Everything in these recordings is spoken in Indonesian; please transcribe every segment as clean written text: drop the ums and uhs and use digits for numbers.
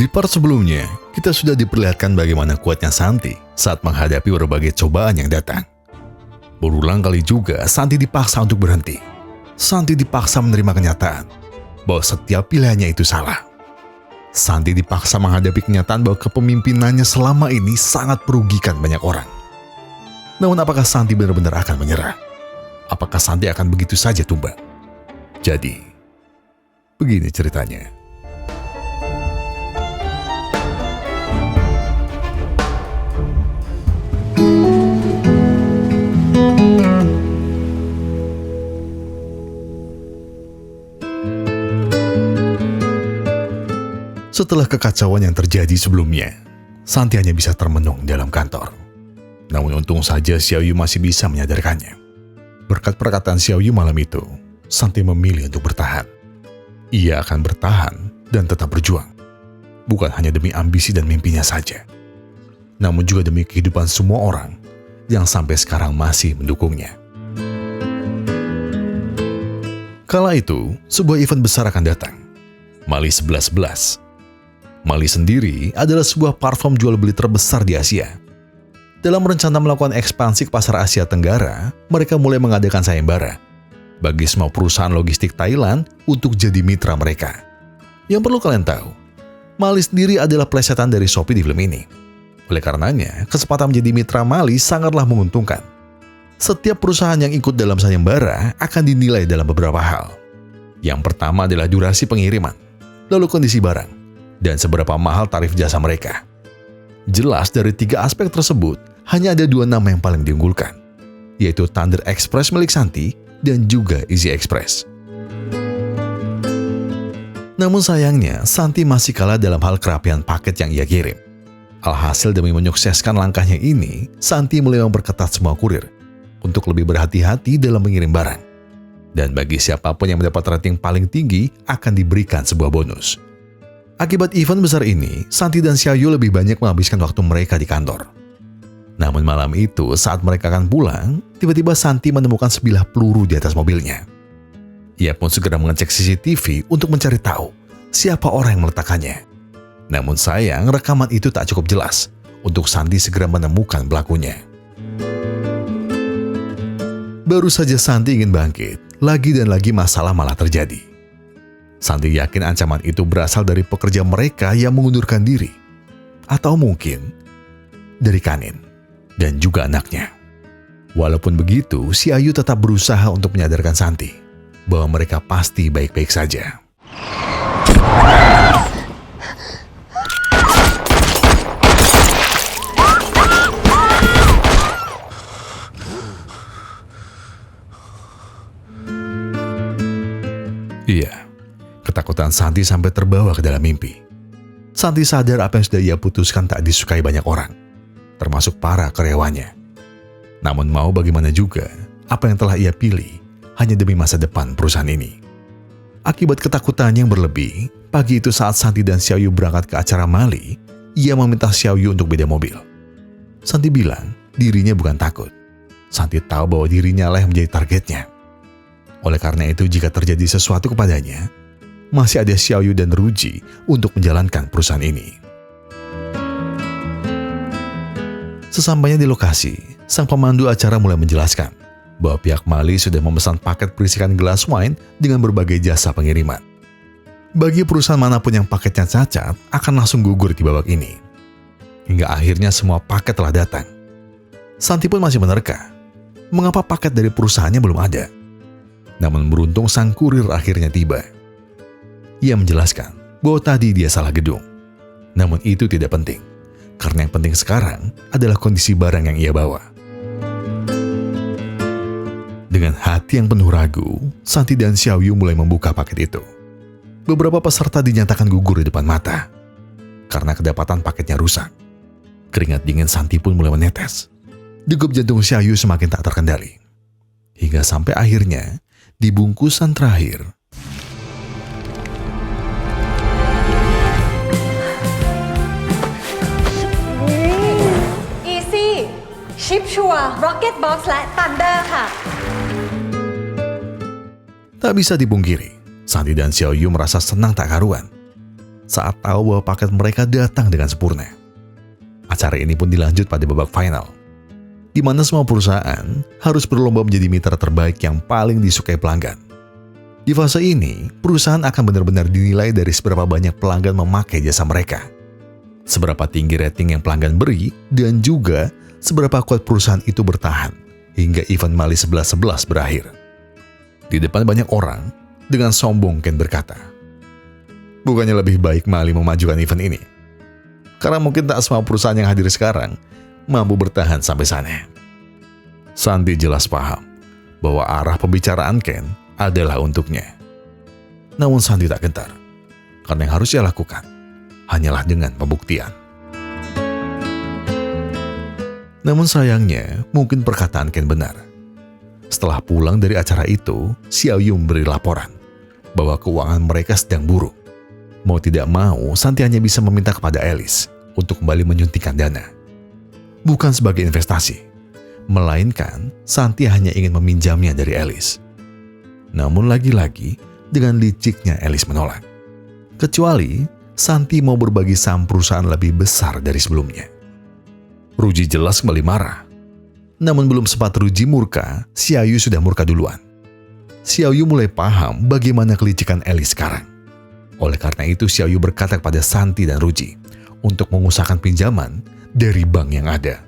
Di part sebelumnya, kita sudah diperlihatkan bagaimana kuatnya Santi saat menghadapi berbagai cobaan yang datang. Berulang kali juga Santi dipaksa untuk berhenti. Santi dipaksa menerima kenyataan bahwa setiap pilihannya itu salah. Santi dipaksa menghadapi kenyataan bahwa kepemimpinannya selama ini sangat merugikan banyak orang. Namun apakah Santi benar-benar akan menyerah? Apakah Santi akan begitu saja tumbang? Jadi, begini ceritanya. Setelah kekacauan yang terjadi sebelumnya, Santi hanya bisa termenung dalam kantor. Namun untung saja Xiaoyu masih bisa menyadarkannya. Berkat perkataan Xiaoyu malam itu, Santi memilih untuk bertahan. Ia akan bertahan dan tetap berjuang. Bukan hanya demi ambisi dan mimpinya saja, namun juga demi kehidupan semua orang yang sampai sekarang masih mendukungnya. Kala itu, sebuah event besar akan datang. Mali 11.11. Mali sendiri adalah sebuah platform jual beli terbesar di Asia. Dalam rencana melakukan ekspansi ke pasar Asia Tenggara, mereka mulai mengadakan sayembara bagi semua perusahaan logistik Thailand untuk jadi mitra mereka. Yang perlu kalian tahu, Mali sendiri adalah plesetan dari Shopee di film ini. Oleh karenanya, kesempatan menjadi mitra Mali sangatlah menguntungkan. Setiap perusahaan yang ikut dalam sayembara akan dinilai dalam beberapa hal. Yang pertama adalah durasi pengiriman, lalu kondisi barang, dan seberapa mahal tarif jasa mereka. Jelas dari 3 aspek tersebut, hanya ada 2 nama yang paling diunggulkan, yaitu Thunder Express milik Santi dan juga Easy Express. Namun sayangnya, Santi masih kalah dalam hal kerapian paket yang ia kirim. Alhasil demi menyukseskan langkahnya ini, Santi mulai memperketat semua kurir untuk lebih berhati-hati dalam mengirim barang. Dan bagi siapapun yang mendapat rating paling tinggi akan diberikan sebuah bonus. Akibat event besar ini, Santi dan Xiaoyu lebih banyak menghabiskan waktu mereka di kantor. Namun malam itu, saat mereka akan pulang, tiba-tiba Santi menemukan sebilah peluru di atas mobilnya. Ia pun segera mengecek CCTV untuk mencari tahu siapa orang yang meletakkannya. Namun sayang, rekaman itu tak cukup jelas untuk Santi segera menemukan pelakunya. Baru saja Santi ingin bangkit, lagi dan lagi masalah malah terjadi. Santi yakin ancaman itu berasal dari pekerja mereka yang mengundurkan diri. Atau mungkin dari Kanin dan juga anaknya. Walaupun begitu, si Ayu tetap berusaha untuk menyadarkan Santi bahwa mereka pasti baik-baik saja. Iya, ketakutan Santi sampai terbawa ke dalam mimpi. Santi sadar apa yang sudah ia putuskan tak disukai banyak orang, termasuk para karyawannya. Namun mau bagaimana juga, apa yang telah ia pilih hanya demi masa depan perusahaan ini. Akibat ketakutan yang berlebih, pagi itu saat Santi dan Xiaoyu berangkat ke acara Mali, ia meminta Xiaoyu untuk beda mobil. Santi bilang dirinya bukan takut. Santi tahu bahwa dirinya lah yang menjadi targetnya. Oleh karena itu, jika terjadi sesuatu kepadanya, masih ada Xiaoyu dan Ruji untuk menjalankan perusahaan ini. Sesampainya di lokasi, sang pemandu acara mulai menjelaskan bahwa pihak Mali sudah memesan paket berisikan gelas wine dengan berbagai jasa pengiriman. Bagi perusahaan manapun yang paketnya cacat, akan langsung gugur di babak ini. Hingga akhirnya semua paket telah datang. Santi pun masih menerka, mengapa paket dari perusahaannya belum ada. Namun beruntung sang kurir akhirnya tiba. Ia menjelaskan bahwa tadi dia salah gedung. Namun itu tidak penting, karena yang penting sekarang adalah kondisi barang yang ia bawa. Dengan hati yang penuh ragu, Santi dan Xiaoyu mulai membuka paket itu. Beberapa peserta dinyatakan gugur di depan mata karena kedapatan paketnya rusak. Keringat dingin Santi pun mulai menetes. Degup jantung Xiaoyu semakin tak terkendali. Hingga sampai akhirnya di bungkusan terakhir, Easy, Chip Chua, Rocket Box และ Thunder ค่ะ tak bisa dipungkiri, Santi dan Xiaoyu merasa senang tak karuan. saat tahu bahwa paket mereka datang dengan sempurna. Acara ini pun dilanjut pada babak final, di mana semua perusahaan harus berlomba menjadi mitra terbaik yang paling disukai pelanggan. Di fase ini, perusahaan akan benar-benar dinilai dari seberapa banyak pelanggan memakai jasa mereka, seberapa tinggi rating yang pelanggan beri, dan juga seberapa kuat perusahaan itu bertahan hingga event Mali 11-11 berakhir. Di depan banyak orang, dengan sombong Ken berkata, "Bukannya lebih baik Mali memajukan event ini? Karena mungkin tak semua perusahaan yang hadir sekarang mampu bertahan sampai sana." Santi jelas paham bahwa arah pembicaraan Ken adalah untuknya. Namun Santi tak gentar, karena yang harus ia lakukan hanyalah dengan pembuktian. Namun sayangnya, mungkin perkataan Ken benar. Setelah pulang dari acara itu, Xiao Yu memberi laporan bahwa keuangan mereka sedang buruk. Mau tidak mau, Santi hanya bisa meminta kepada Alice untuk kembali menyuntikkan dana. Bukan sebagai investasi, melainkan Santi hanya ingin meminjamnya dari Alice. Namun lagi-lagi, dengan liciknya Alice menolak. Kecuali Santi mau berbagi saham perusahaan lebih besar dari sebelumnya. Ruji jelas kembali marah. Namun belum sempat Ruji murka, Xiao Yu sudah murka duluan. Xiao Yu mulai paham bagaimana kelicikan Alice sekarang. Oleh karena itu Xiao Yu berkata kepada Santi dan Ruji untuk mengusahakan pinjaman dari bank yang ada.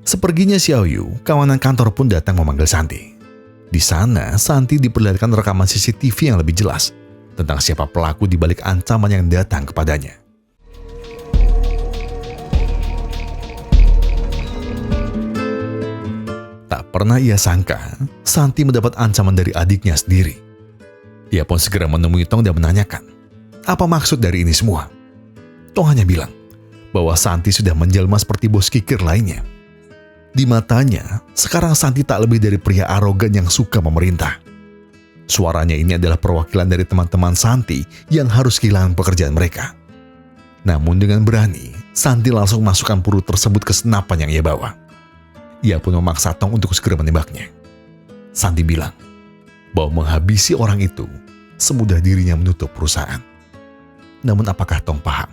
Seperginya Xiao Yu, kawanan kantor pun datang memanggil Santi. Di sana, Santi diperlihatkan rekaman CCTV yang lebih jelas tentang siapa pelaku di balik ancaman yang datang kepadanya. Tak pernah ia sangka, Santi mendapat ancaman dari adiknya sendiri. Ia pun segera menemui Tong dan menanyakan, apa maksud dari ini semua? Tong hanya bilang bahwa Santi sudah menjelma seperti bos kikir lainnya. Di matanya, sekarang Santi tak lebih dari pria arogan yang suka memerintah. Suaranya ini adalah perwakilan dari teman-teman Santi yang harus kehilangan pekerjaan mereka. Namun dengan berani, Santi langsung masukkan peluru tersebut ke senapan yang ia bawa. Ia pun memaksa Tong untuk segera menembaknya. Santi bilang bahwa menghabisi orang itu semudah dirinya menutup perusahaan. Namun apakah Tong paham?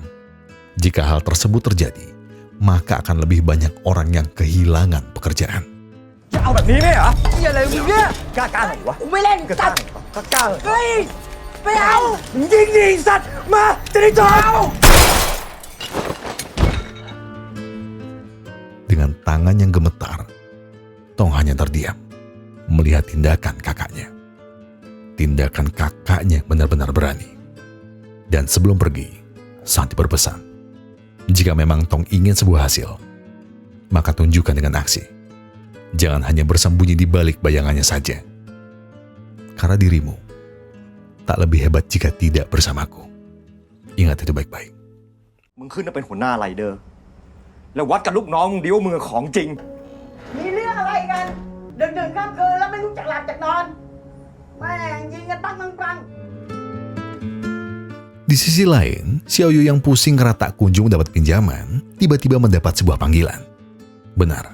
Jika hal tersebut terjadi, maka akan lebih banyak orang yang kehilangan pekerjaan. จะเอาแบบนี้ไหมเหรอนี่อะไรมึงเนี่ยกล้าเหรอวะ กูไม่เล่น ก สั ล้า ตว์ กล้าเหรอ เฮ้ยไม่เอา มึงยิงดิไอ้สัตว์มาจะได้จบ Dengan tangan yang gemetar, Tong hanya terdiam melihat tindakan kakaknya. Tindakan kakaknya benar-benar berani. Dan sebelum pergi, Santi berpesan, jika memang Tong ingin sebuah hasil, maka tunjukkan dengan aksi. Jangan hanya bersembunyi di balik bayangannya saja. Karena dirimu tak lebih hebat jika tidak bersamaku. Ingat itu baik-baik. มึงขึ้นมาเป็นหัวหน้าไรเดอร์แล้ววัดกับลูกน้องมึงดิว่ามึงของจริง มีเรื่องอะไรกันดึกๆค่ำคืนแล้วไม่รู้จักหลับจักนอนแม่งยิงกันปัง Di sisi lain, Xiao Yu yang pusing karena tak kunjung dapat pinjaman, tiba-tiba mendapat sebuah panggilan. Benar,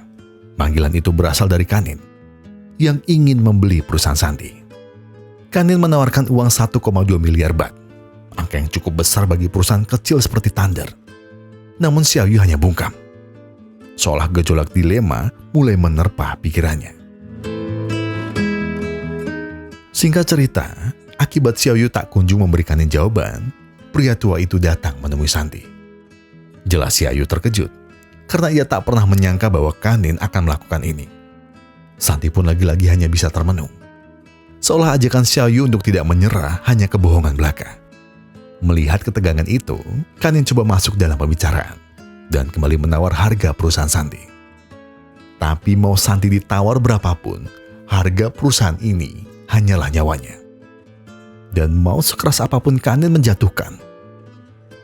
panggilan itu berasal dari Kanin, yang ingin membeli perusahaan Santi. Kanin menawarkan uang 1,2 miliar baht, angka yang cukup besar bagi perusahaan kecil seperti Thunder. Namun Xiao Yu hanya bungkam, seolah gejolak dilema mulai menerpa pikirannya. Singkat cerita, akibat Xiao Yu tak kunjung memberikan jawaban, pria tua itu datang menemui Santi. Jelas Xiao Yu terkejut, karena ia tak pernah menyangka bahwa Kanin akan melakukan ini. Santi pun lagi-lagi hanya bisa termenung. Seolah ajakan Xiao Yu untuk tidak menyerah hanya kebohongan belaka. Melihat ketegangan itu, Kanin coba masuk dalam pembicaraan dan kembali menawar harga perusahaan Santi. Tapi mau Santi ditawar berapapun, harga perusahaan ini hanyalah nyawanya. Dan mau sekeras apapun Kanin menjatuhkan,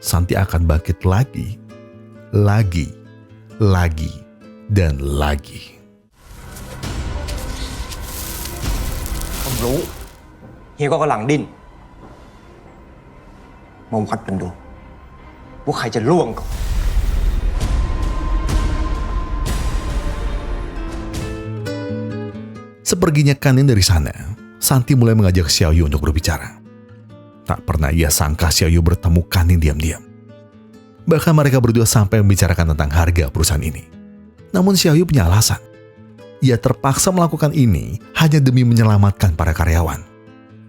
Santi akan bangkit lagi, dan lagi. ผมรู้เฮียก็กำลังดิ้นมาวัดกันดูว่าใครจะล่วงก่อน Seperginya Kanin dari sana, Santi mulai mengajak Xiao Yu untuk berbicara. Tak pernah ia sangka Xiaoyu bertemu Kanin diam-diam. Bahkan mereka berdua sampai membicarakan tentang harga perusahaan ini. Namun Xiaoyu punya alasan. Ia terpaksa melakukan ini hanya demi menyelamatkan para karyawan.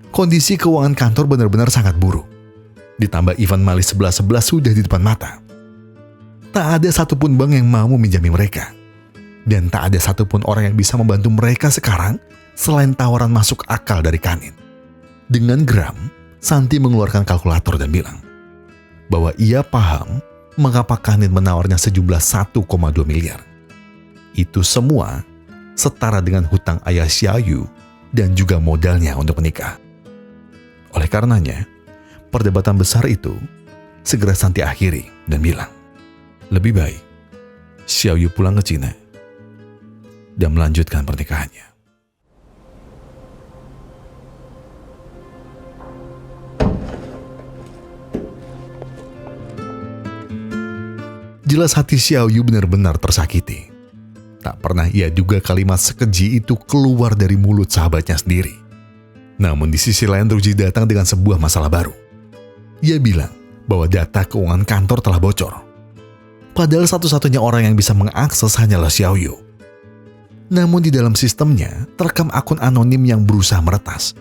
Kondisi keuangan kantor benar-benar sangat buruk. Ditambah event Mali 11.11 sudah di depan mata. Tak ada satupun bank yang mau meminjami mereka. Dan tak ada satupun orang yang bisa membantu mereka sekarang selain tawaran masuk akal dari Kanin. Dengan geram, Santi mengeluarkan kalkulator dan bilang bahwa ia paham mengapa Kanin menawarnya sejumlah 1,2 miliar. Itu semua setara dengan hutang ayah Xiaoyu dan juga modalnya untuk menikah. Oleh karenanya, perdebatan besar itu segera Santi akhiri dan bilang, lebih baik Xiaoyu pulang ke Cina dan melanjutkan pernikahannya. Jelas hati Xiaoyu benar-benar tersakiti. Tak pernah ia duga kalimat sekeji itu keluar dari mulut sahabatnya sendiri. Namun di sisi lain Ruji datang dengan sebuah masalah baru. Ia bilang bahwa data keuangan kantor telah bocor. Padahal satu-satunya orang yang bisa mengakses hanyalah Xiaoyu. Namun di dalam sistemnya terekam akun anonim yang berusaha meretas.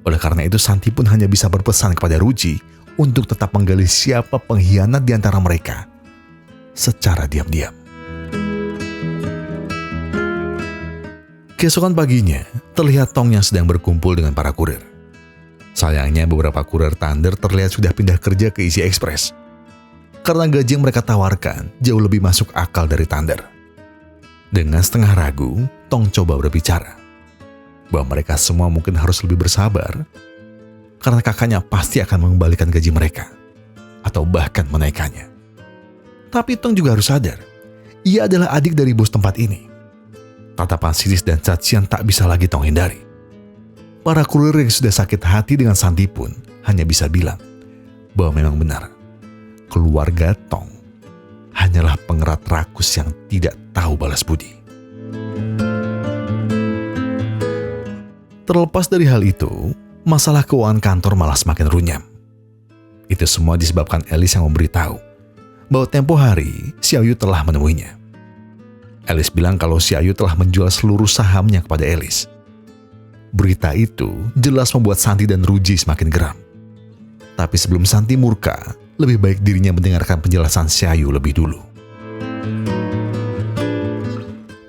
Oleh karena itu Santi pun hanya bisa berpesan kepada Ruji untuk tetap menggali siapa pengkhianat di antara mereka secara diam-diam. Keesokan paginya, terlihat Tong yang sedang berkumpul dengan para kurir. Sayangnya beberapa kurir Thunder terlihat sudah pindah kerja ke Easy Express. Karena gaji yang mereka tawarkan jauh lebih masuk akal dari Thunder. Dengan setengah ragu, Tong coba berbicara bahwa mereka semua mungkin harus lebih bersabar karena kakaknya pasti akan mengembalikan gaji mereka atau bahkan menaikkannya. Tapi Tong juga harus sadar, ia adalah adik dari bos tempat ini. Tatapan sinis dan cacian tak bisa lagi Tong hindari. Para kurir yang sudah sakit hati dengan Santi pun hanya bisa bilang bahwa memang benar, keluarga Tong hanyalah pengerat rakus yang tidak tahu balas budi. Terlepas dari hal itu, masalah keuangan kantor malah semakin runyam. Itu semua disebabkan Alice yang memberitahu bahwa tempo hari Xiaoyu telah menemuinya. Alice bilang kalau Xiaoyu telah menjual seluruh sahamnya kepada Alice. Berita itu jelas membuat Santi dan Ruji semakin geram. Tapi sebelum Santi murka, lebih baik dirinya mendengarkan penjelasan Xiaoyu lebih dulu.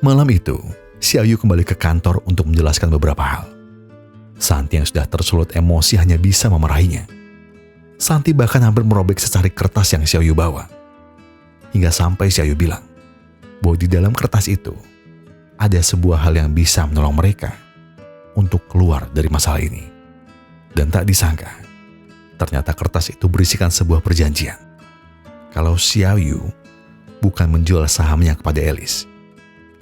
Malam itu, Xiaoyu kembali ke kantor untuk menjelaskan beberapa hal. Santi yang sudah tersulut emosi hanya bisa memarahinya. Santi bahkan hampir merobek secari kertas yang Xiaoyu bawa. Hingga sampai Xiaoyu bilang bahwa di dalam kertas itu ada sebuah hal yang bisa menolong mereka untuk keluar dari masalah ini. Dan tak disangka, ternyata kertas itu berisikan sebuah perjanjian. Kalau Xiaoyu bukan menjual sahamnya kepada Alice,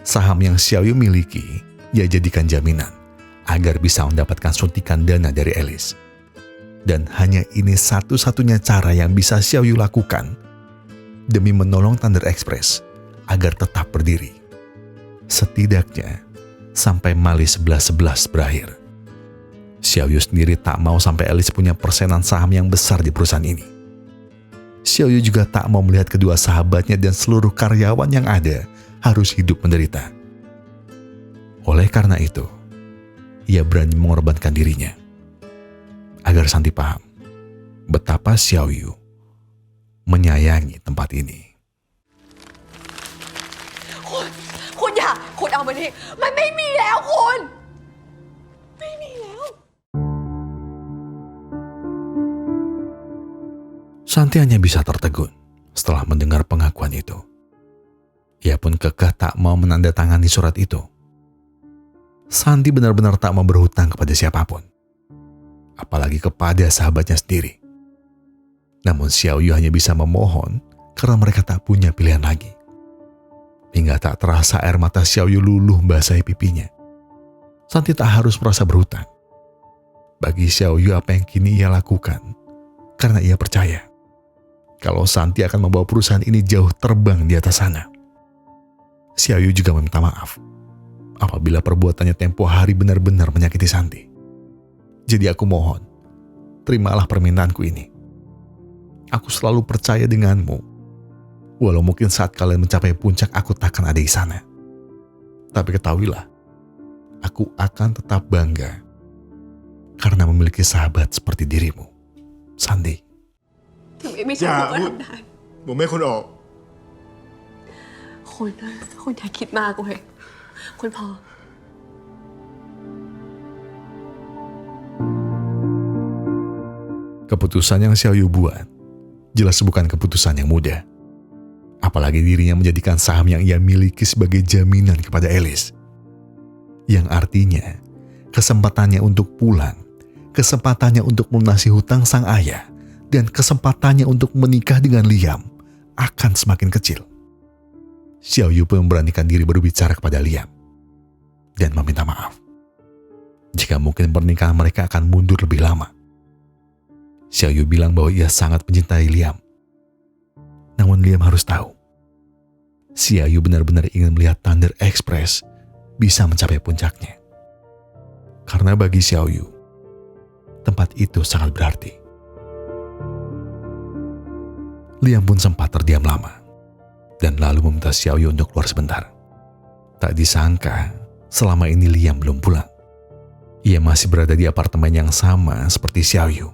saham yang Xiaoyu miliki ia jadikan jaminan agar bisa mendapatkan suntikan dana dari Alice. Dan hanya ini satu-satunya cara yang bisa Xiaoyu lakukan demi menolong Thunder Express agar tetap berdiri. Setidaknya sampai Mali 11.11 berakhir. Xiaoyu sendiri tak mau sampai Alice punya persenan saham yang besar di perusahaan ini. Xiaoyu juga tak mau melihat kedua sahabatnya dan seluruh karyawan yang ada harus hidup menderita. Oleh karena itu, ia berani mengorbankan dirinya agar Santi paham betapa Xiaoyu menyayangi tempat ini. คุณอย่าคุณเอามานี่มันไม่มีแล้วคุณไม่มีแล้ว Santi hanya bisa tertegun setelah mendengar pengakuan itu. Ia pun kekeh tak mau menandatangani surat itu. Santi benar-benar tak mau berhutang kepada siapapun, apalagi kepada sahabatnya sendiri. Namun Xiaoyu hanya bisa memohon karena mereka tak punya pilihan lagi. Hingga tak terasa air mata Xiaoyu luluh membasahi pipinya. Santi tak harus merasa berhutang. Bagi Xiaoyu apa yang kini ia lakukan, karena ia percaya kalau Santi akan membawa perusahaan ini jauh terbang di atas sana. Xiaoyu juga meminta maaf apabila perbuatannya tempo hari benar-benar menyakiti Santi. Jadi aku mohon, terimalah permintaanku ini. Aku selalu percaya denganmu. Walau mungkin saat kalian mencapai puncak aku takkan ada di sana. Tapi ketahuilah, aku akan tetap bangga karena memiliki sahabat seperti dirimu, Sandy. ถึงเอไม่ชอบก็ทำได้ ผมไม่คุณออก คุณอย่าคิดมากเลยคุณพอ Keputusan yang Xiaoyu buat jelas bukan keputusan yang mudah. Apalagi dirinya menjadikan saham yang ia miliki sebagai jaminan kepada Alice. Yang artinya, kesempatannya untuk pulang, kesempatannya untuk melunasi hutang sang ayah, dan kesempatannya untuk menikah dengan Liam akan semakin kecil. Xiaoyu pun memberanikan diri berbicara kepada Liam dan meminta maaf. Jika mungkin pernikahan mereka akan mundur lebih lama. Xiaoyu bilang bahwa ia sangat mencintai Liam. Namun Liam harus tahu, Xiaoyu benar-benar ingin melihat Thunder Express bisa mencapai puncaknya. Karena bagi Xiaoyu, tempat itu sangat berarti. Liam pun sempat terdiam lama, dan lalu meminta Xiaoyu untuk keluar sebentar. Tak disangka, selama ini Liam belum pulang. Ia masih berada di apartemen yang sama seperti Xiaoyu.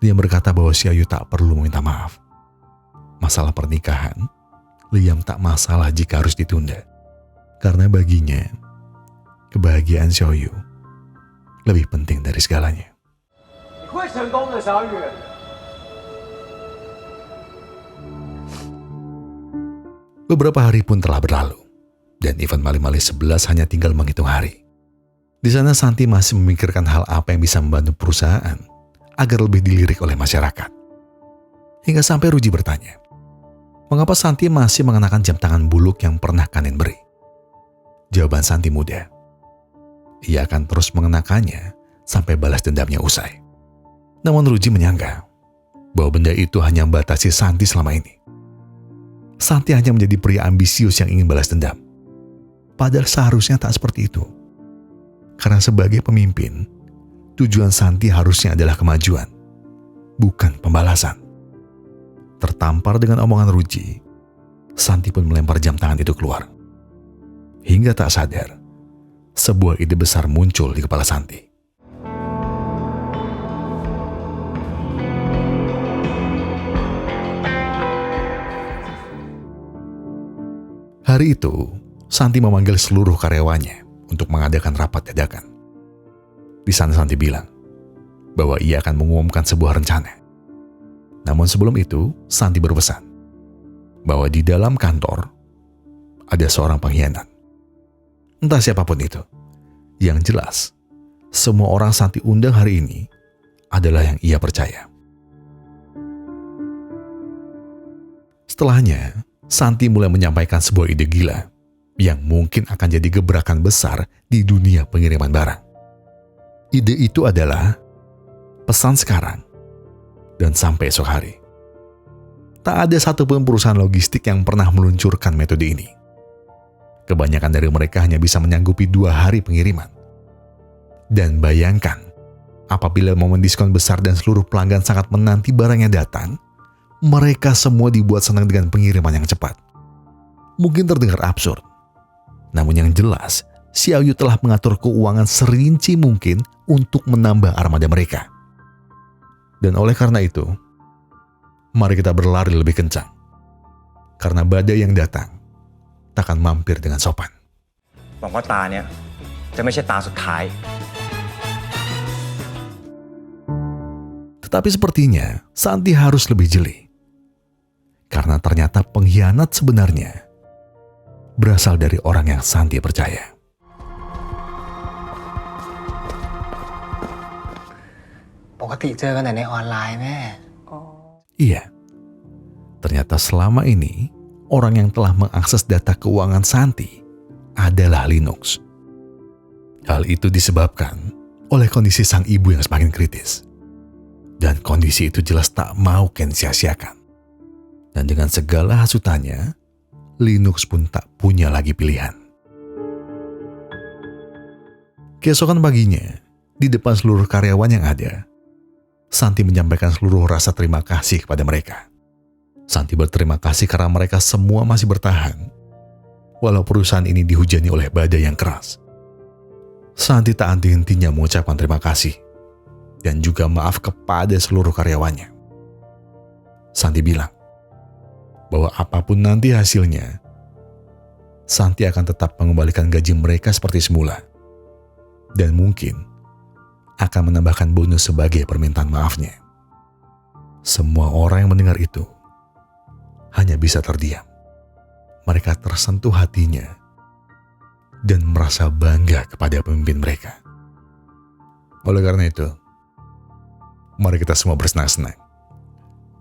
Liam berkata bahwa Xiaoyu tak perlu meminta maaf. Masalah pernikahan, Liam tak masalah jika harus ditunda. Karena baginya, kebahagiaan Xiaoyu lebih penting dari segalanya. Beberapa hari pun telah berlalu, dan event Mali-Mali 11 hanya tinggal menghitung hari. Di sana Santi masih memikirkan hal apa yang bisa membantu perusahaan agar lebih dilirik oleh masyarakat. Hingga sampai Ruji bertanya, mengapa Santi masih mengenakan jam tangan buluk yang pernah Kanin beri? Jawaban Santi mudah. Ia akan terus mengenakannya sampai balas dendamnya usai. Namun Ruji menyangka bahwa benda itu hanya membatasi Santi selama ini. Santi hanya menjadi pria ambisius yang ingin balas dendam. Padahal seharusnya tak seperti itu. Karena sebagai pemimpin, tujuan Santi harusnya adalah kemajuan, bukan pembalasan. Tertampar dengan omongan Ruji, Santi pun melempar jam tangan itu keluar. Hingga tak sadar, sebuah ide besar muncul di kepala Santi. Hari itu, Santi memanggil seluruh karyawannya untuk mengadakan rapat dadakan. Di sana Santi bilang bahwa ia akan mengumumkan sebuah rencana. Namun sebelum itu, Santi berpesan bahwa di dalam kantor ada seorang pengkhianat. Entah siapapun itu. Yang jelas, semua orang Santi undang hari ini adalah yang ia percaya. Setelahnya, Santi mulai menyampaikan sebuah ide gila yang mungkin akan jadi gebrakan besar di dunia pengiriman barang. Ide itu adalah pesan sekarang dan sampai esok hari. Tak ada satupun perusahaan logistik yang pernah meluncurkan metode ini. Kebanyakan dari mereka hanya bisa menyanggupi 2 hari pengiriman. Dan bayangkan, apabila momen diskon besar dan seluruh pelanggan sangat menanti barangnya datang, mereka semua dibuat senang dengan pengiriman yang cepat. Mungkin terdengar absurd, namun yang jelas, Xiaoyu telah mengatur keuangan serinci mungkin untuk menambah armada mereka. Dan oleh karena itu, mari kita berlari lebih kencang. Karena badai yang datang takkan mampir dengan sopan. หวังว่าตาเนี่ยจะไม่ใช่ตาสุดท้าย Tetapi sepertinya Santi harus lebih jeli. Karena ternyata pengkhianat sebenarnya berasal dari orang yang Santi percaya. Iya, ternyata selama ini orang yang telah mengakses data keuangan Santi adalah Linux. Hal itu disebabkan oleh kondisi sang ibu yang semakin kritis. Dan kondisi itu jelas tak mau Ken sia-siakan. Dan dengan segala hasutannya, Linux pun tak punya lagi pilihan. Keesokan paginya, di depan seluruh karyawan yang ada, Santi menyampaikan seluruh rasa terima kasih kepada mereka. Santi berterima kasih karena mereka semua masih bertahan, walau perusahaan ini dihujani oleh badai yang keras. Santi tak henti-hentinya mengucapkan terima kasih dan juga maaf kepada seluruh karyawannya. Santi bilang bahwa apapun nanti hasilnya, Santi akan tetap mengembalikan gaji mereka seperti semula dan mungkin akan menambahkan bonus sebagai permintaan maafnya. Semua orang yang mendengar itu hanya bisa terdiam. Mereka tersentuh hatinya dan merasa bangga kepada pemimpin mereka. Oleh karena itu, mari kita semua bersenang-senang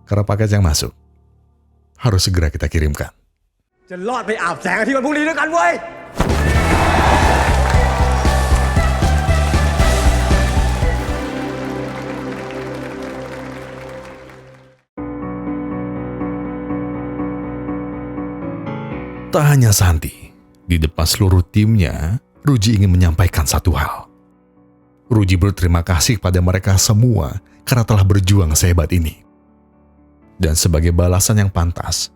karena paket yang masuk harus segera kita kirimkan. จะรอดไปอาบแสงอาทิตย์วันพรุ่งนี้ด้วยกันเว้ย Tak hanya Santi, di depan seluruh timnya, Ruji ingin menyampaikan satu hal. Ruji berterima kasih pada mereka semua karena telah berjuang sehebat ini. Dan sebagai balasan yang pantas,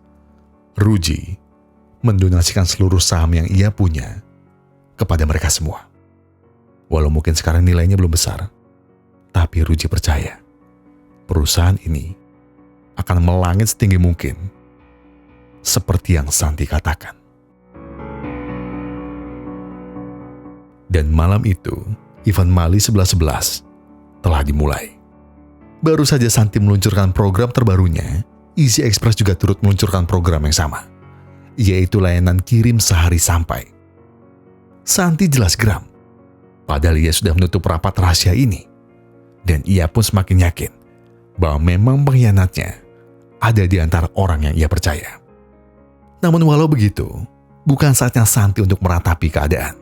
Ruji mendonasikan seluruh saham yang ia punya kepada mereka semua. Walau mungkin sekarang nilainya belum besar, tapi Ruji percaya perusahaan ini akan melangit setinggi mungkin, seperti yang Santi katakan. Dan malam itu, event Mali 11.11 telah dimulai. Baru saja Santi meluncurkan program terbarunya, Easy Express juga turut meluncurkan program yang sama, yaitu layanan kirim sehari sampai. Santi jelas geram, padahal ia sudah menutup rapat rahasia ini. Dan ia pun semakin yakin bahwa memang pengkhianatnya ada di antara orang yang ia percaya. Namun walau begitu, bukan saatnya Santi untuk meratapi keadaan.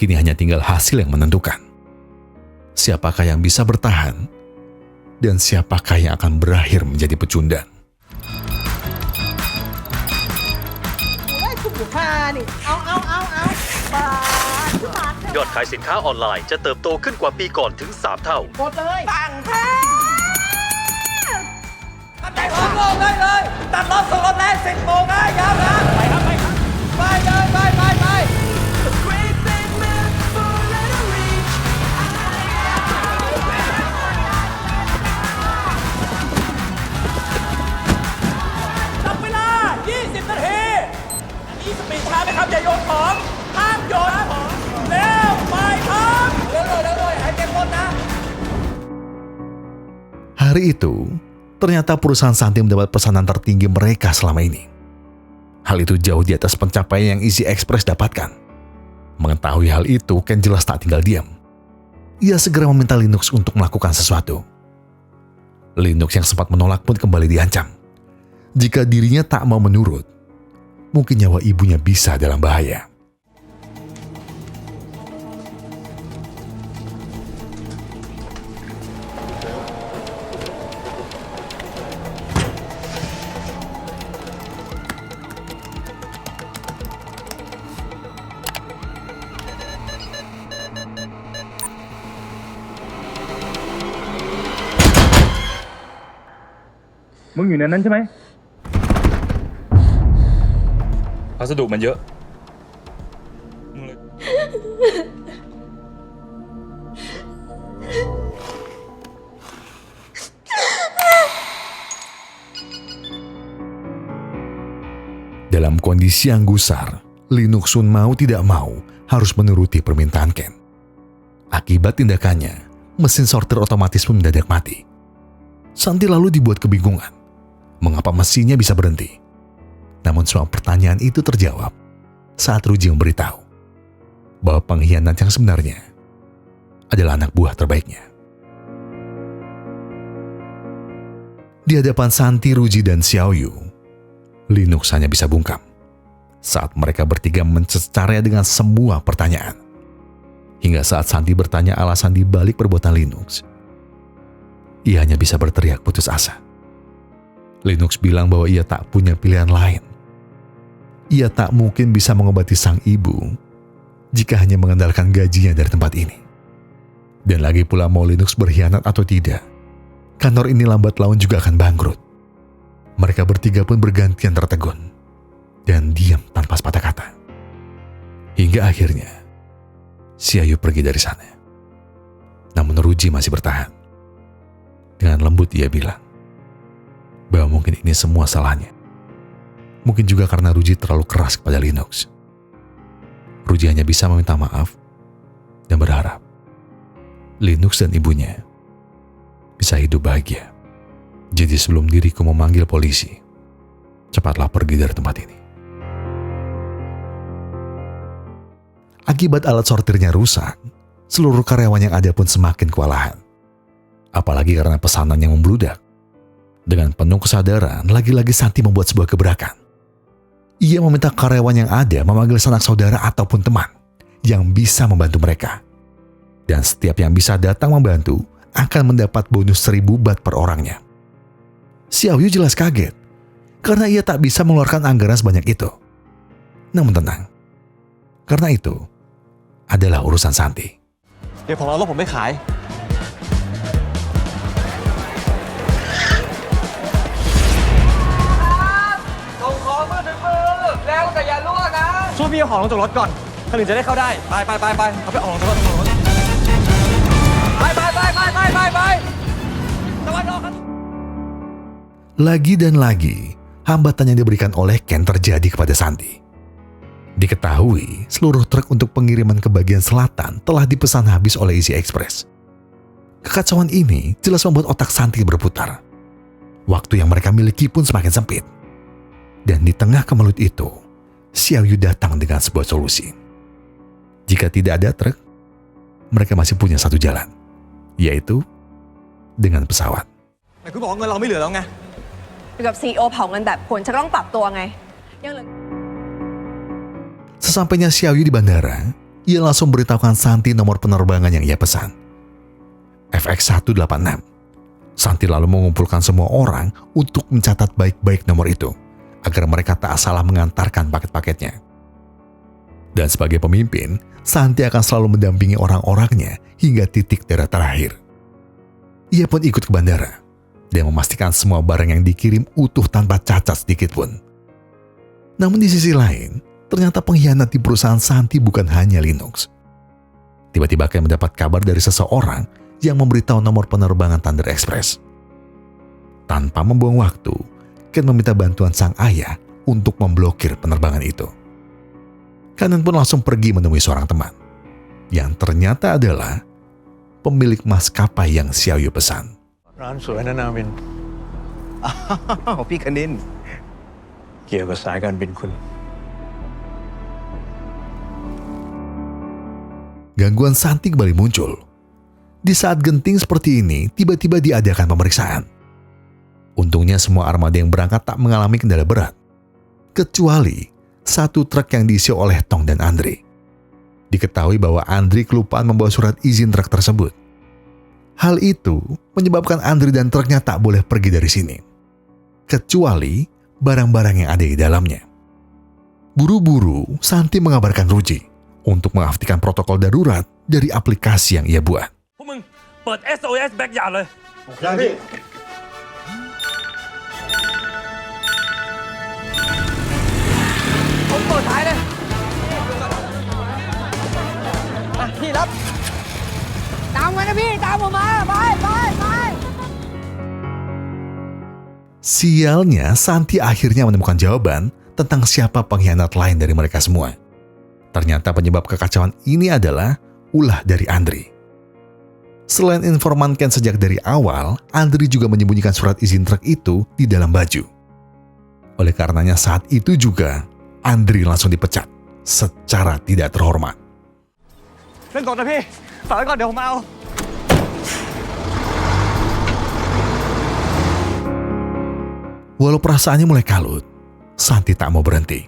Kini hanya tinggal hasil yang menentukan. Siapakah yang bisa bertahan, dan siapakah yang akan berakhir menjadi pecundang. ได้คุ้มอยู่ค่านี่เอาบาท ยอดขายสินค้าออนไลน์จะเติบโตขึ้นกว่าปีก่อนถึง 3 เท่า กดเลยตั้งแท้ ตัดรถลงได้เลย ตัดรถส่งรถแรง10 โมงนะยาวนะไปครับไปครับไปเลยไป จับเวลา 20 นาทีอันนี้สปีดช้าไหมครับอย่าโยนของห้ามโยนของเร็วไปครับเร็วเลยให้เต็มรถนะ Hari itu, ternyata perusahaan Santi mendapat pesanan tertinggi mereka selama ini. Hal itu jauh di atas pencapaian yang Easy Express dapatkan. Mengetahui hal itu, Ken jelas tak tinggal diam. Ia segera meminta Linux untuk melakukan sesuatu. Linux yang sempat menolak pun kembali diancam. Jika dirinya tak mau menurut, mungkin nyawa ibunya bisa dalam bahaya.มึงอยู่ในนั้นใช่ไหม พัสดุมันเยอะ Dalam kondisi yang gusar, Linux Sun mau tidak mau harus menuruti permintaan Ken. Akibat tindakannya, mesin sortir otomatis pun mendadak mati. Santi lalu dibuat kebingungan, mengapa mesinnya bisa berhenti. Namun semua pertanyaan itu terjawab saat Ruji memberitahu bahwa pengkhianat yang sebenarnya adalah anak buah terbaiknya. Di hadapan Santi, Ruji, dan Xiaoyu, Linux hanya bisa bungkam saat mereka bertiga mencecarnya dengan semua pertanyaan. Hingga saat Santi bertanya alasan di balik perbuatan Linux, ia hanya bisa berteriak putus asa. Linux bilang bahwa ia tak punya pilihan lain. Ia tak mungkin bisa mengobati sang ibu jika hanya mengandalkan gajinya dari tempat ini. Dan lagi pula mau Linux berkhianat atau tidak, kantor ini lambat laun juga akan bangkrut. Mereka bertiga pun bergantian tertegun dan diam tanpa sepatah kata. Hingga akhirnya, si Ayu pergi dari sana. Namun Ruji masih bertahan. Dengan lembut ia bilang bahwa mungkin ini semua salahnya. Mungkin juga karena Ruji terlalu keras kepada Linux. Ruji hanya bisa meminta maaf dan berharap Linux dan ibunya bisa hidup bahagia. Jadi sebelum diriku memanggil polisi, cepatlah pergi dari tempat ini. Akibat alat sortirnya rusak, seluruh karyawan yang ada pun semakin kewalahan. Apalagi karena pesanan yang membludak. Dengan penuh kesadaran, lagi-lagi Santi membuat sebuah gebrakan. Ia meminta karyawan yang ada memanggil sanak saudara ataupun teman yang bisa membantu mereka. Dan setiap yang bisa datang membantu akan mendapat bonus 1.000 baht per orangnya. Xiaoyu jelas kaget karena ia tak bisa mengeluarkan anggaran sebanyak itu. Namun tenang, karena itu adalah urusan Santi. เดี๋ยวผมเอารถผมไปขาย ส่งของมือถึงมือแล้วแต่อย่าล่วงนะ ช่วยพี่เอาของลงจากรถก่อนคนอื่นจะได้เข้าได้ ไปเอาไปออกลงจากรถ ไปตะวันออกครับ Lagi dan lagi, hambatan yang diberikan oleh Ken terjadi kepada Santi. Diketahui, seluruh truk untuk pengiriman ke bagian selatan telah dipesan habis oleh Easy Express. Kekacauan ini jelas membuat otak Santi berputar. Waktu yang mereka miliki pun semakin sempit. Dan di tengah kemelut itu, Xiaoyu datang dengan sebuah solusi. Jika tidak ada truk, mereka masih punya satu jalan, yaitu dengan pesawat. แต่คุณบอกว่าเงินเราไม่เหลือแล้วไง อยู่กับ CEO เผาเงินแบบคุณฉันก็ต้องปรับตัวไงยังเหลือ Sesampainya Xiaoyu di bandara, ia langsung beritahukan Santi nomor penerbangan yang ia pesan. FX186. Santi lalu mengumpulkan semua orang untuk mencatat baik-baik nomor itu, agar mereka tak salah mengantarkan paket-paketnya. Dan sebagai pemimpin, Santi akan selalu mendampingi orang-orangnya hingga titik darah terakhir. Ia pun ikut ke bandara dan memastikan semua barang yang dikirim utuh tanpa cacat sedikit pun. Namun di sisi lain, ternyata pengkhianat di perusahaan Santi bukan hanya Linux. Tiba-tiba Ken mendapat kabar dari seseorang yang memberitahu nomor penerbangan Thunder Express. Tanpa membuang waktu, Ken meminta bantuan sang ayah untuk memblokir penerbangan itu. Kanan pun langsung pergi menemui seorang teman, yang ternyata adalah pemilik maskapai yang Xiaoyu pesan. ร้านสวยนะนาวิน อ้าวพี่คณิน เกี่ยวกับสายการบินคุณ Gangguan Santi kembali muncul. Di saat genting seperti ini, tiba-tiba diadakan pemeriksaan. Untungnya semua armada yang berangkat tak mengalami kendala berat, kecuali satu truk yang diisi oleh Tong dan Andri. Diketahui bahwa Andri kelupaan membawa surat izin truk tersebut. Hal itu menyebabkan Andri dan truknya tak boleh pergi dari sini, kecuali barang-barang yang ada di dalamnya. Buru-buru, Santi mengabarkan Ruji untuk mengaktifkan protokol darurat dari aplikasi yang ia buat. พวกมึงเปิด SOS แบ็กยาเลย ได้พี่ ผมเปิดท้ายเลย พี่รับ ตามมานะพี่ตามผมมาไป Sialnya, Santi akhirnya menemukan jawaban tentang siapa pengkhianat lain dari mereka semua. Ternyata penyebab kekacauan ini adalah ulah dari Andri. Selain informan Ken sejak dari awal, Andri juga menyembunyikan surat izin truk itu di dalam baju. Oleh karenanya saat itu juga, Andri langsung dipecat secara tidak terhormat. เล่นก่อนนะพี่ฝากไว้ก่อนเดี๋ยวผมเอา Walau perasaannya mulai kalut, Santi tak mau berhenti.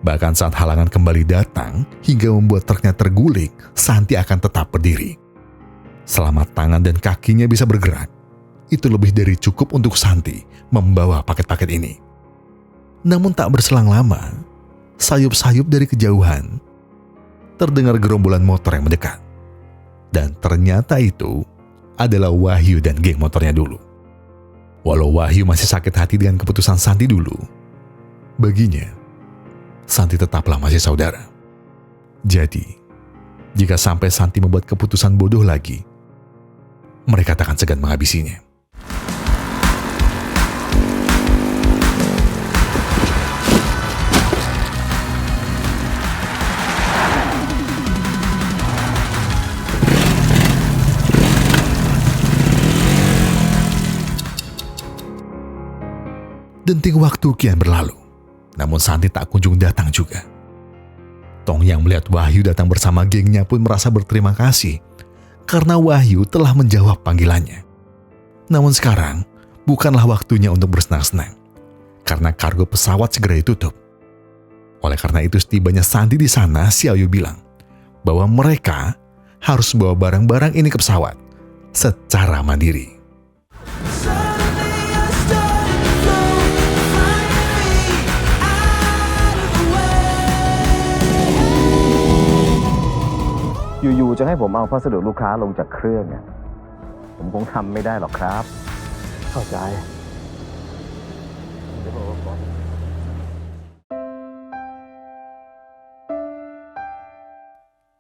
Bahkan saat halangan kembali datang hingga membuat truknya terguling, Santi akan tetap berdiri. Selama tangan dan kakinya bisa bergerak, itu lebih dari cukup untuk Santi membawa paket-paket ini. Namun tak berselang lama, sayup-sayup dari kejauhan, terdengar gerombolan motor yang mendekat. Dan ternyata itu adalah Wahyu dan geng motornya dulu. Walau Wahyu masih sakit hati dengan keputusan Santi dulu, baginya, Santi tetaplah masih saudara. Jadi, jika sampai Santi membuat keputusan bodoh lagi, mereka tak akan segan menghabisinya. Denting waktu kian berlalu, namun Santi tak kunjung datang juga. Tong yang melihat Wahyu datang bersama gengnya pun merasa berterima kasih karena Wahyu telah menjawab panggilannya. Namun sekarang bukanlah waktunya untuk bersenang-senang karena kargo pesawat segera ditutup. Oleh karena itu setibanya Santi di sana, Xiaoyu bilang bahwa mereka harus bawa barang-barang ini ke pesawat secara mandiri.อยู่ๆจะให้ผมเอาพัสดุลูกค้าลงจากเครื่องเนี่ยผมคงทำไม่ได้หรอกครับ เข้าใจ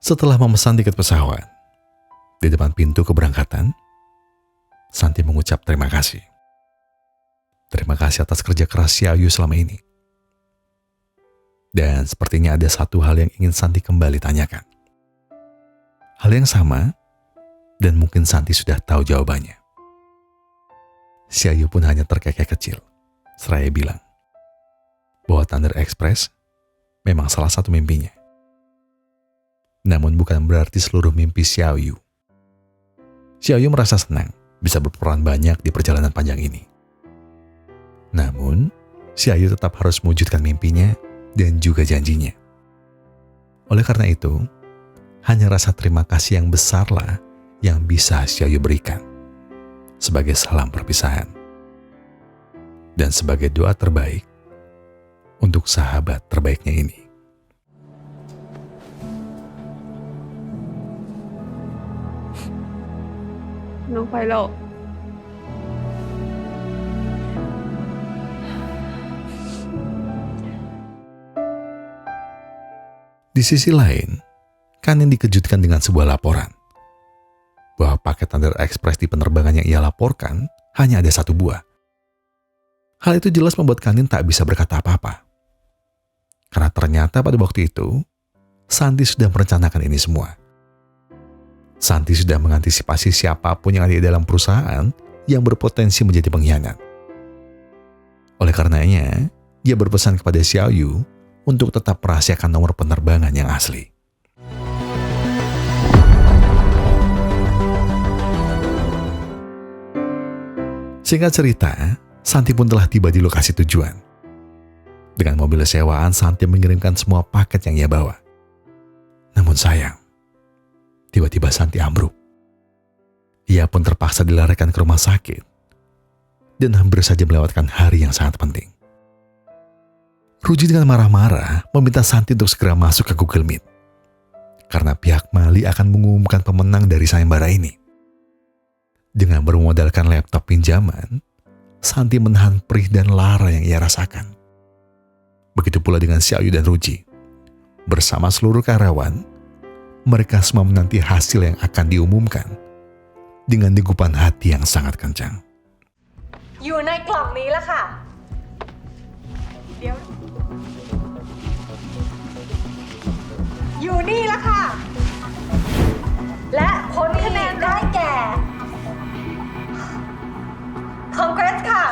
Setelah memesan tiket pesawat, di depan pintu keberangkatan, Santi mengucap terima kasih. Terima kasih atas kerja keras Xiaoyu selama ini. Dan sepertinya ada satu hal yang ingin Santi kembali tanyakan. Hal yang sama, dan mungkin Santi sudah tahu jawabannya. Xiaoyu pun hanya terkekeh kecil, seraya bilang bahwa Thunder Express memang salah satu mimpinya. Namun bukan berarti seluruh mimpi Xiaoyu. Xiaoyu merasa senang bisa berperan banyak di perjalanan panjang ini. Namun, Xiaoyu tetap harus mewujudkan mimpinya dan juga janjinya. Oleh karena itu, hanya rasa terima kasih yang besarlah yang bisa Xiaoyu berikan sebagai salam perpisahan dan sebagai doa terbaik untuk sahabat terbaiknya ini. Nong phải lộ. Di sisi lain, Kanin dikejutkan dengan sebuah laporan bahwa paket Thunder Express di penerbangan yang ia laporkan hanya ada 1 buah. Hal itu jelas membuat Kanin tak bisa berkata apa-apa. Karena ternyata pada waktu itu, Santi sudah merencanakan ini semua. Santi sudah mengantisipasi siapapun yang ada di dalam perusahaan yang berpotensi menjadi pengkhianat. Oleh karenanya, ia berpesan kepada Xiaoyu untuk tetap merahasiakan nomor penerbangan yang asli. Singkat cerita, Santi pun telah tiba di lokasi tujuan. Dengan mobil sewaan, Santi mengirimkan semua paket yang ia bawa. Namun sayang, tiba-tiba Santi ambruk. Ia pun terpaksa dilarikan ke rumah sakit dan hampir saja melewatkan hari yang sangat penting. Ruji dengan marah-marah meminta Santi untuk segera masuk ke Google Meet karena pihak Mali akan mengumumkan pemenang dari sayembara ini. Dengan bermodalkan laptop pinjaman, Santi menahan perih dan lara yang ia rasakan. Begitu pula dengan Xiaoyu dan Ruji. Bersama seluruh karyawan, mereka semua menanti hasil yang akan diumumkan dengan degupan hati yang sangat kencang. อยู่ในกล่องนี้แล้วค่ะ เดี๋ยว อยู่นี่แล้วค่ะ และผลคะแนนได้แก่ Congrats ค่ะ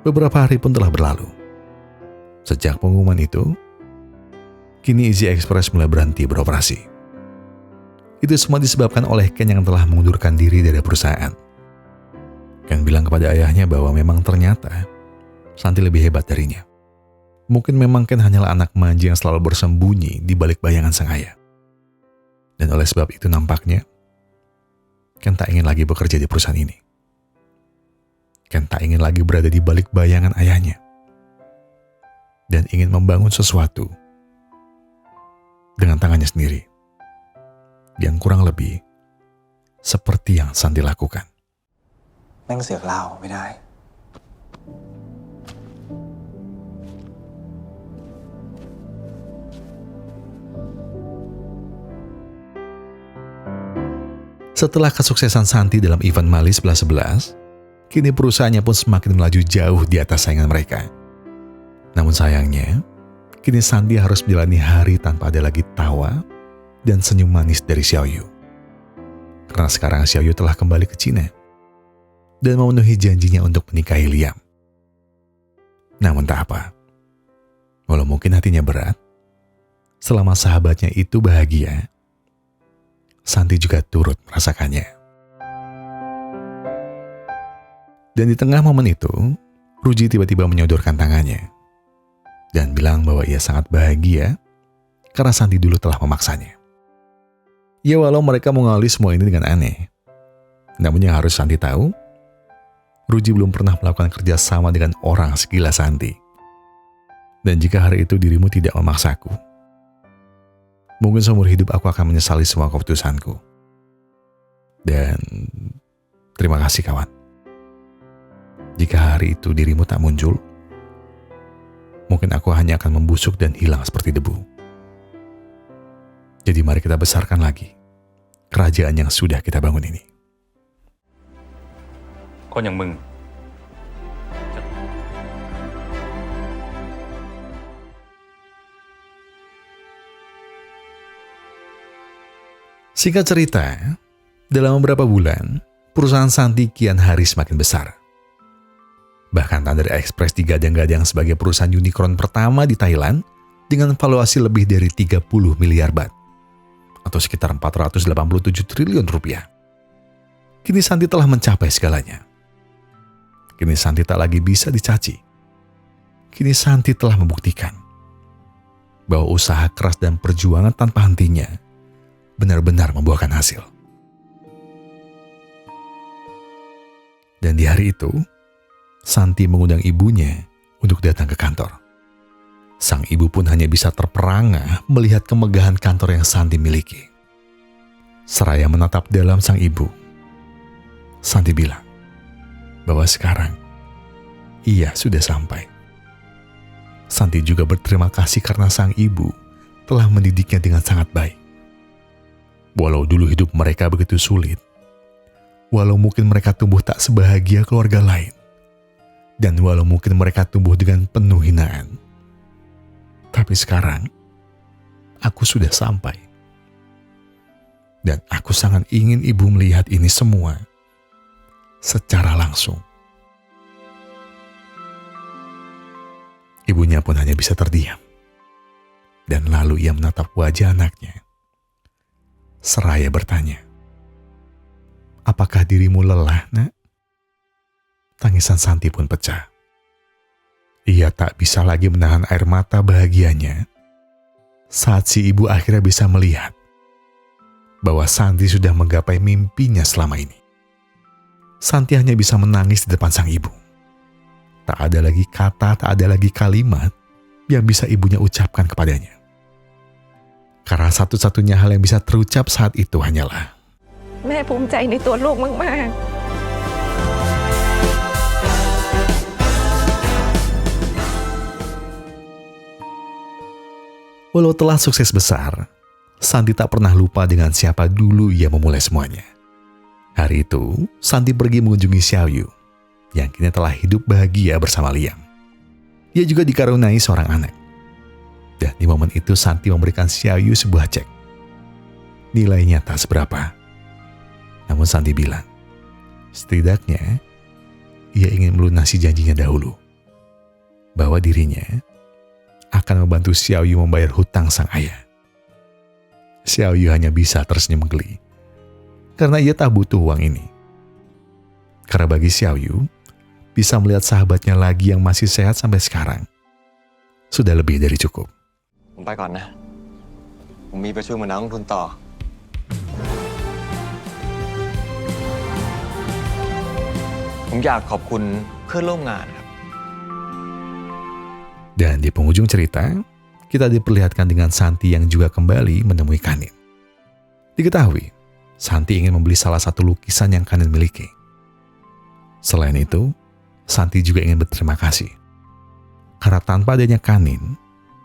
Beberapa hari pun telah berlalu. Sejak pengumuman itu, kini Easy Express mulai berhenti beroperasi. Itu semua disebabkan oleh Ken yang telah mengundurkan diri dari perusahaan. Ken bilang kepada ayahnya bahwa memang ternyata Santi lebih hebat darinya. Mungkin memang Ken hanyalah anak manja yang selalu bersembunyi di balik bayangan sang ayah. Dan oleh sebab itu nampaknya Ken tak ingin lagi bekerja di perusahaan ini. Ken tak ingin lagi berada di balik bayangan ayahnya. Dan ingin membangun sesuatu dengan tangannya sendiri. Yang kurang lebih seperti yang Santi lakukan. แม่งเสือกลาออกไม่ได้ Setelah kesuksesan Santi dalam event Mali 11-11, kini perusahaannya pun semakin melaju jauh di atas saingan mereka. Namun sayangnya, kini Santi harus menjalani hari tanpa ada lagi tawa dan senyum manis dari Xiaoyu. Karena sekarang Xiaoyu telah kembali ke Cina dan memenuhi janjinya untuk menikahi Liam. Namun tak apa, walau mungkin hatinya berat, selama sahabatnya itu bahagia, Santi juga turut merasakannya. Dan di tengah momen itu, Ruji tiba-tiba menyodorkan tangannya dan bilang bahwa ia sangat bahagia karena Santi dulu telah memaksanya. Ya walau mereka mengalami semua ini dengan aneh, namun yang harus Santi tahu, Ruji belum pernah melakukan kerja sama dengan orang segila Santi. Dan jika hari itu dirimu tidak memaksaku, mungkin seumur hidup aku akan menyesali semua keputusanku. Dan terima kasih kawan. Jika hari itu dirimu tak muncul, mungkin aku hanya akan membusuk dan hilang seperti debu. Jadi mari kita besarkan lagi kerajaan yang sudah kita bangun ini. คนอย่างมึง Singkat cerita, dalam beberapa bulan, perusahaan Santi kian hari semakin besar. Bahkan Thunder Express digadang-gadang sebagai perusahaan unicorn pertama di Thailand dengan valuasi lebih dari 30 miliar baht, atau sekitar 487 triliun rupiah. Kini Santi telah mencapai segalanya. Kini Santi tak lagi bisa dicaci. Kini Santi telah membuktikan bahwa usaha keras dan perjuangan tanpa hentinya benar-benar membuahkan hasil. Dan di hari itu, Santi mengundang ibunya untuk datang ke kantor. Sang ibu pun hanya bisa terperangah melihat kemegahan kantor yang Santi miliki. Seraya menatap dalam sang ibu, Santi bilang bahwa sekarang ia sudah sampai. Santi juga berterima kasih karena sang ibu telah mendidiknya dengan sangat baik. Walau dulu hidup mereka begitu sulit, walau mungkin mereka tumbuh tak sebahagia keluarga lain, dan walau mungkin mereka tumbuh dengan penuh hinaan, tapi sekarang aku sudah sampai. Dan aku sangat ingin ibu melihat ini semua secara langsung. Ibunya pun hanya bisa terdiam. Dan lalu ia menatap wajah anaknya seraya bertanya, "Apakah dirimu lelah, Nak?" Tangisan Santi pun pecah. Ia tak bisa lagi menahan air mata bahagianya saat si ibu akhirnya bisa melihat bahwa Santi sudah menggapai mimpinya selama ini. Santi hanya bisa menangis di depan sang ibu. Tak ada lagi kata, tak ada lagi kalimat yang bisa ibunya ucapkan kepadanya. Karena satu-satunya hal yang bisa terucap saat itu hanyalah, แม่ภูมิใจในตัวลูกมาก walau telah sukses besar, Santi tak pernah lupa dengan siapa dulu ia memulai semuanya. Hari itu, Santi pergi mengunjungi Xiaoyu, yang kini telah hidup bahagia bersama Liam. Ia juga dikaruniai seorang anak. Dan di momen itu Santi memberikan Xiaoyu sebuah cek. Nilainya tak seberapa. Namun Santi bilang, setidaknya ia ingin melunasi janjinya dahulu, bahwa dirinya akan membantu Xiaoyu membayar hutang sang ayah. Xiaoyu hanya bisa tersenyum geli, karena ia tak butuh uang ini. Karena bagi Xiaoyu, bisa melihat sahabatnya lagi yang masih sehat sampai sekarang sudah lebih dari cukup. ผมไปก่อนนะ ผมมีประชุมกับนักลงทุนต่อ ผมอยากขอบคุณเพื่อนร่วมงานครับ Dan di penghujung cerita, kita diperlihatkan dengan Santi yang juga kembali menemui Kanin. Diketahui, Santi ingin membeli salah satu lukisan yang Kanin miliki. Selain itu, Santi juga ingin berterima kasih. Karena tanpa adanya Kanin,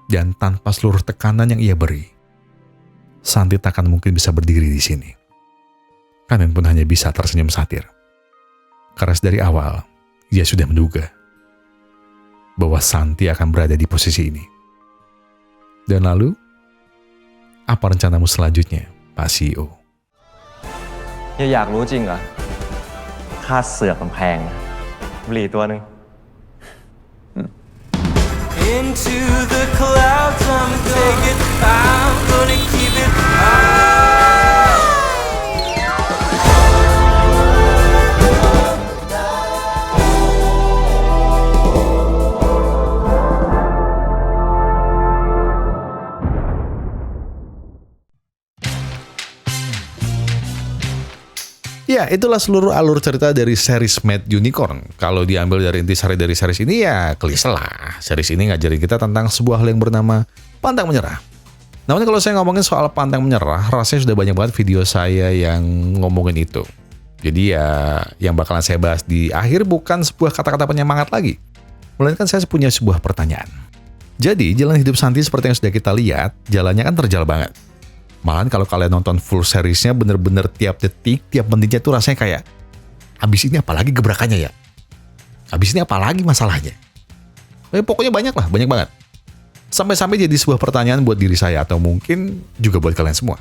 dan tanpa seluruh tekanan yang ia beri, Santi takkan mungkin bisa berdiri di sini. Kanin pun hanya bisa tersenyum satir. Karena dari awal, ia sudah menduga bahwa Santi akan berada di posisi ini. Dan lalu, apa rencanamu selanjutnya, Pak CEO? อยากรู้จริงเหรอ ค่าเสือกมันแพงนะบุหรี่ตัวหนึ่ง Into the clouds, I'ma take it. I'm gonna keep it high. Ya, itulah seluruh alur cerita dari series Mad Unicorn. Kalau diambil dari intisari dari series ini, ya klise lah. Series ini ngajarin kita tentang sebuah hal yang bernama pantang menyerah. Namun kalau saya ngomongin soal pantang menyerah, rasanya sudah banyak banget video saya yang ngomongin itu. Jadi ya, yang bakalan saya bahas di akhir bukan sebuah kata-kata penyemangat lagi, melainkan saya punya sebuah pertanyaan. Jadi, jalan hidup Santi seperti yang sudah kita lihat, jalannya kan terjal banget. Malahan kalau kalian nonton full seriesnya bener-bener tiap detik, tiap menitnya tuh rasanya kayak, abis ini apalagi gebrakannya ya? Abis ini apalagi masalahnya? Pokoknya banyak lah, banyak banget. Sampai-sampai jadi sebuah pertanyaan buat diri saya atau mungkin juga buat kalian semua.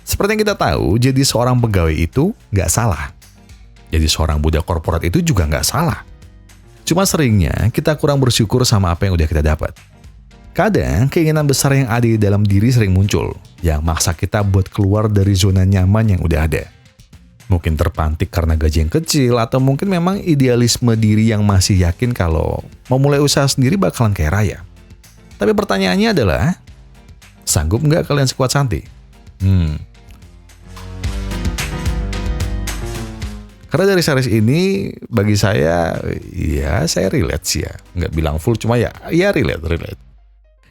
Seperti yang kita tahu, jadi seorang pegawai itu nggak salah. Jadi seorang budak korporat itu juga nggak salah. Cuma seringnya kita kurang bersyukur sama apa yang udah kita dapat. Kadang keinginan besar yang ada di dalam diri sering muncul, yang maksa kita buat keluar dari zona nyaman yang udah ada. Mungkin terpantik karena gaji yang kecil, atau mungkin memang idealisme diri yang masih yakin kalau memulai usaha sendiri bakalan kaya raya. Tapi pertanyaannya adalah, sanggup nggak kalian sekuat Santi? Karena dari series ini, bagi saya, ya saya relate sih ya. Nggak bilang full, cuma ya relate.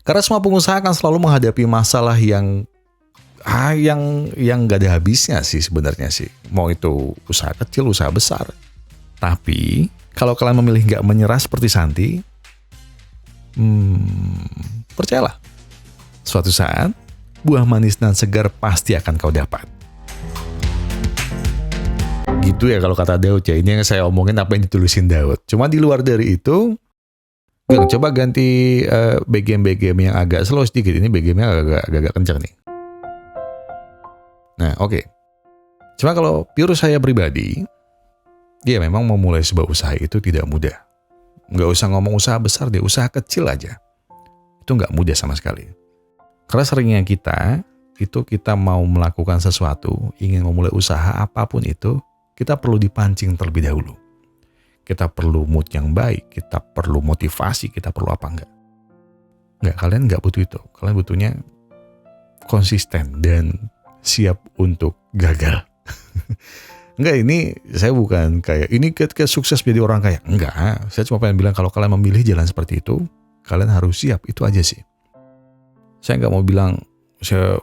Karena semua pengusaha akan selalu menghadapi masalah yang nggak ada habisnya sih sebenarnya sih. Mau itu usaha kecil, usaha besar. Tapi kalau kalian memilih nggak menyerah seperti Santi, percayalah, suatu saat buah manis dan segar pasti akan kau dapat. Gitu ya kalau kata Daud ya. Ini yang saya omongin apa yang ditulisin Daud. Cuma di luar dari itu, coba ganti BGM yang agak slow sedikit. Ini BGM-nya agak kencang nih. Nah, oke. Cuma kalau pure saya pribadi, ya memang memulai sebuah usaha itu tidak mudah. Nggak usah ngomong usaha besar deh, usaha kecil aja. Itu nggak mudah sama sekali. Karena seringnya kita mau melakukan sesuatu, ingin memulai usaha apapun itu, kita perlu dipancing terlebih dahulu. Kita perlu mood yang baik, kita perlu motivasi, kita perlu apa enggak. Kalian nggak butuh itu. Kalian butuhnya konsisten dan siap untuk gagal. Enggak, ini saya bukan kayak, ini kayak sukses menjadi orang kaya. Enggak, saya cuma pengen bilang kalau kalian memilih jalan seperti itu, kalian harus siap, itu aja sih. Saya nggak mau bilang, saya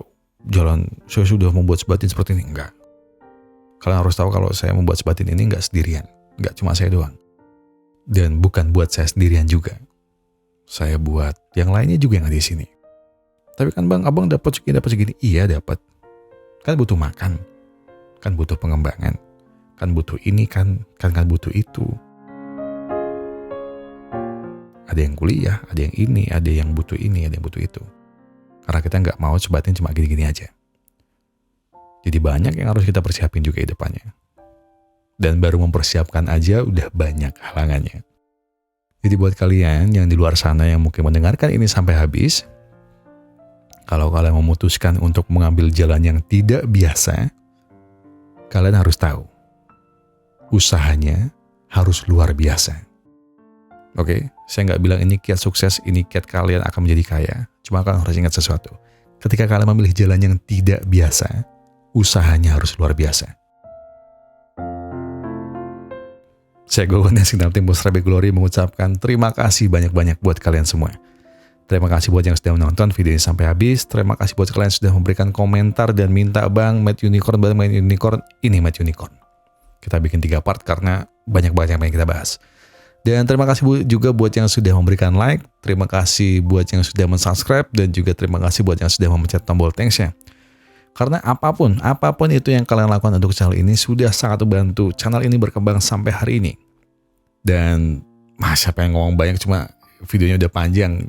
sudah membuat sebatin seperti ini. Enggak. Kalian harus tahu kalau saya membuat sebatin ini nggak sendirian. Nggak cuma saya doang. Dan bukan buat saya sendirian juga. Saya buat yang lainnya juga yang ada di sini. Tapi kan bang, abang dapat segini. Iya dapat. Kan butuh makan. Kan butuh pengembangan. Kan butuh ini, kan butuh itu. Ada yang kuliah, ada yang ini, ada yang butuh ini, ada yang butuh itu. Karena kita nggak mau sebatin cuma gini-gini aja. Jadi banyak yang harus kita persiapin juga di depannya. Dan baru mempersiapkan aja udah banyak halangannya. Jadi buat kalian yang di luar sana yang mungkin mendengarkan ini sampai habis, kalau kalian memutuskan untuk mengambil jalan yang tidak biasa, kalian harus tahu, usahanya harus luar biasa. Oke? Saya nggak bilang ini kiat sukses, ini kiat kalian akan menjadi kaya. Cuma kalian harus ingat sesuatu. Ketika kalian memilih jalan yang tidak biasa, usahanya harus luar biasa. Saya Gogon dari Signal Tim Bos Rebe Glory mengucapkan terima kasih banyak-banyak buat kalian semua. Terima kasih buat yang sudah menonton video ini sampai habis. Terima kasih buat kalian yang sudah memberikan komentar dan minta Bang Matt Unicorn, Bang Matt Unicorn, ini Matt Unicorn. Kita bikin 3 part karena banyak banget yang pengen kita bahas. Dan terima kasih juga buat yang sudah memberikan like. Terima kasih buat yang sudah mensubscribe. Dan juga terima kasih buat yang sudah memencet tombol thanks-nya. Karena apapun itu yang kalian lakukan untuk channel ini sudah sangat membantu channel ini berkembang sampai hari ini. Dan siapa yang ngomong banyak, cuma videonya udah panjang.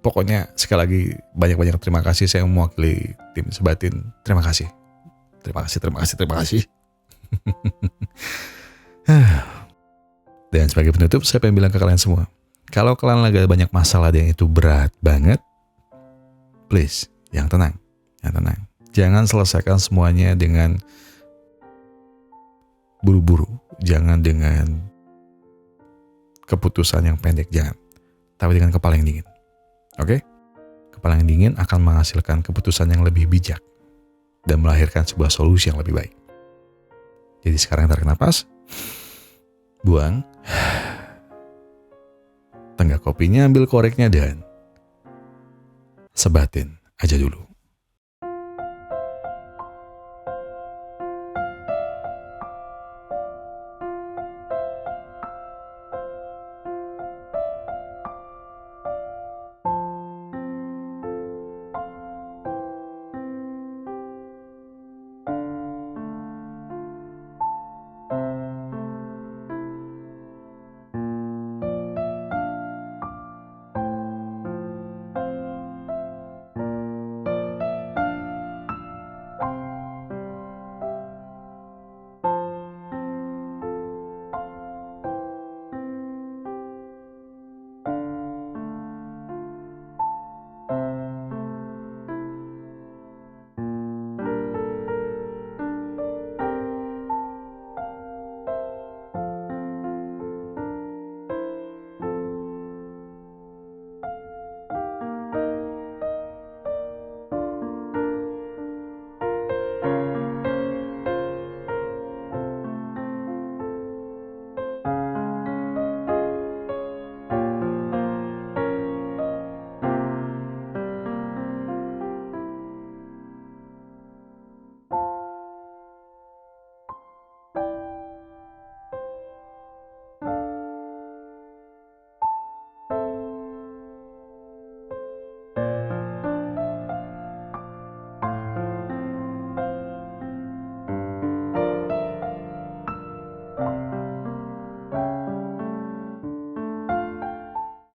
Pokoknya sekali lagi banyak-banyak terima kasih. Saya mewakili tim Sebatin. Terima kasih. Terima kasih. Dan sebagai penutup, saya pengen bilang ke kalian semua. Kalau kalian lagi ada banyak masalah yang itu berat banget, please, yang tenang. Jangan selesaikan semuanya dengan buru-buru. Jangan dengan keputusan yang pendek, jangan. Tapi dengan kepala yang dingin. Oke? Kepala yang dingin akan menghasilkan keputusan yang lebih bijak dan melahirkan sebuah solusi yang lebih baik. Jadi sekarang tarik nafas, buang, tenggak kopinya, ambil koreknya, dan sebatin aja dulu.